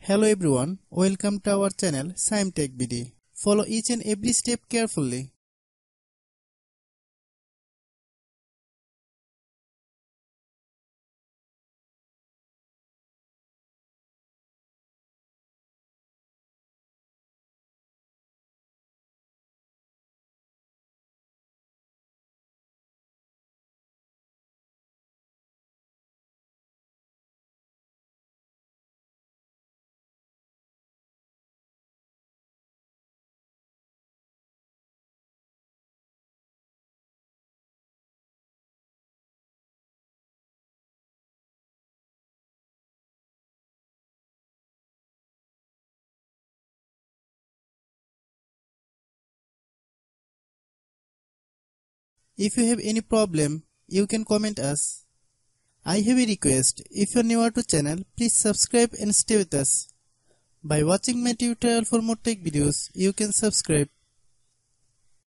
Hello everyone, welcome to our channel Shaem TechBD. Follow each and every step carefully. If you have any problem, you can comment us. I have a request, if you are newer to channel, please subscribe and stay with us. By watching my tutorial for more tech videos, you can subscribe